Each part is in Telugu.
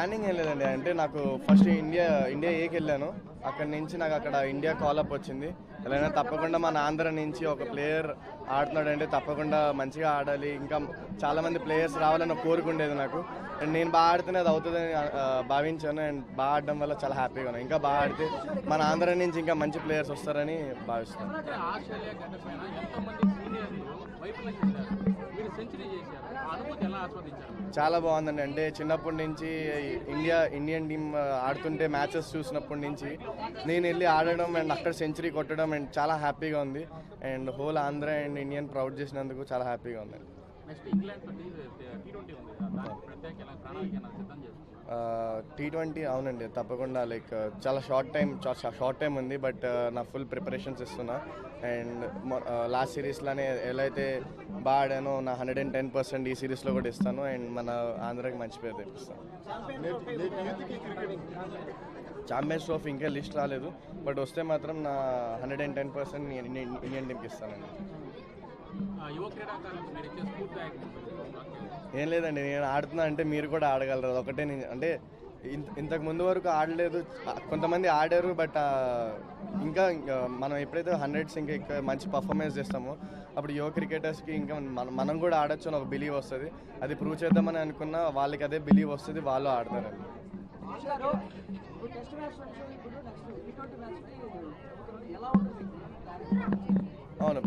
ప్లానింగ్ ఏం లేదండి. అంటే నాకు ఫస్ట్ ఇండియా ఏకి వెళ్ళాను. అక్కడి నుంచి నాకు అక్కడ ఇండియా కాలప్ వచ్చింది. ఎలా తప్పకుండా మన ఆంధ్ర నుంచి ఒక ప్లేయర్ ఆడుతున్నాడు అంటే తప్పకుండా మంచిగా ఆడాలి, ఇంకా చాలా మంది ప్లేయర్స్ రావాలని కోరుకుండేది నాకు. అండ్ నేను బాగా ఆడితేనే అది అవుతుందని భావించాను. అండ్ బాగా ఆడడం వల్ల చాలా హ్యాపీగా ఉన్నాను. ఇంకా బాగా ఆడితే మన ఆంధ్ర నుంచి ఇంకా మంచి ప్లేయర్స్ వస్తారని భావిస్తాను. చాలా బాగుందండి. అంటే చిన్నప్పటి నుంచి ఇండియన్ టీమ్ ఆడుతుంటే మ్యాచెస్ చూసినప్పటి నుంచి నేను వెళ్ళి ఆడడం అండ్ అక్కడ సెంచరీ కొట్టడం అండ్ చాలా హ్యాపీగా ఉంది. And whole Andhra and Indian proud చేసినందుకు చాలా హ్యాపీగా ఉందండి. T20 అవునండి, తప్పకుండా. లైక్ చాలా షార్ట్ టైం ఉంది, బట్ నా ఫుల్ ప్రిపరేషన్స్ ఇస్తున్నా. అండ్ లాస్ట్ సిరీస్లోనే ఎలా అయితే బాగా ఆడానో నా 110% ఈ సిరీస్లో కూడా ఇస్తాను. అండ్ మన ఆంధ్రాకి మంచి పేరు తెప్పిస్తాను. ఛాంపియన్స్ ట్రోఫీ ఇంకా లిస్ట్ రాలేదు, బట్ వస్తే మాత్రం నా 110% ఇండియన్ టీంకి ఇస్తానండి. ఏం లేదండి, నేను ఆడుతున్నా అంటే మీరు కూడా ఆడగలరు, ఒకటే. అంటే ఇంతకు ముందు వరకు ఆడలేదు, కొంతమంది ఆడారు, బట్ ఇంకా మనం ఎప్పుడైతే 100s ఇంకా మంచి పర్ఫార్మెన్స్ చేస్తామో అప్పుడు యువ క్రికెటర్స్కి ఇంకా మనం కూడా ఆడొచ్చు అని ఒక బిలీవ్ వస్తుంది. అది ప్రూవ్ చేద్దామని అనుకున్నా వాళ్ళకి అదే బిలీవ్ వస్తుంది, వాళ్ళు ఆడతారండి. అవును,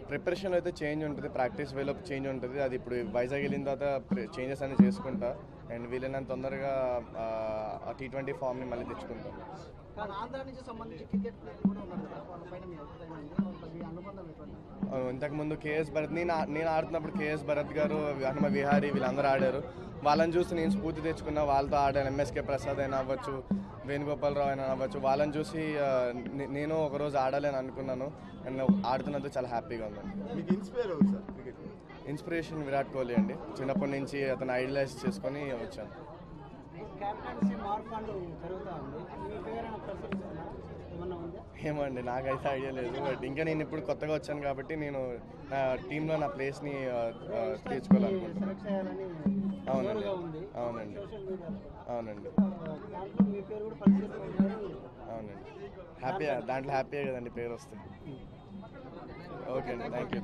ప్రిపరేషన్లో అయితే చేంజ్ ఉంటుంది, ప్రాక్టీస్ వేలో చేంజ్ ఉంటుంది. అది ఇప్పుడు వైజాగ్ వెళ్ళిన తర్వాత చేంజెస్ అన్ని చేసుకుంటా. అండ్ వీలైనంత తొందరగా T20 ఫామ్ని మళ్ళీ తెచ్చుకుంటాం. ఇంతకుముందు కేఎస్ భరత్, నేను ఆడుతున్నప్పుడు కేఎస్ భరత్ గారు, హనుమ విహారీ వీళ్ళందరూ ఆడారు. వాళ్ళని చూసి నేను స్ఫూర్తి తెచ్చుకున్నా, వాళ్ళతో ఆడాను. MSK ప్రసాద్ అయినా అవ్వచ్చు, వేణుగోపాలరావు అయినా అవ్వచ్చు, వాళ్ళని చూసి నేను ఒకరోజు ఆడాలని అనుకున్నాను. అండ్ ఆడుతున్నందుకు చాలా హ్యాపీగా ఉంది. ఇన్స్పిరేషన్ విరాట్ కోహ్లీ అండి. చిన్నప్పటి నుంచి అతను ఐడలైజ్ చేసుకొని వచ్చాను. ఏమో అండి, నాకైతే ఐడియా లేదు. బట్ ఇంకా నేను ఇప్పుడు కొత్తగా వచ్చాను కాబట్టి నేను టీంలో నా ప్లేస్ని తీర్చుకోవాలనుకుంటున్నాను. అవునండి, అవునండి, అవునండి, అవునండి. దాంట్లో హ్యాపీయే కదండి పేరు వస్తుంది. ఓకే అండి, థ్యాంక్ యూ.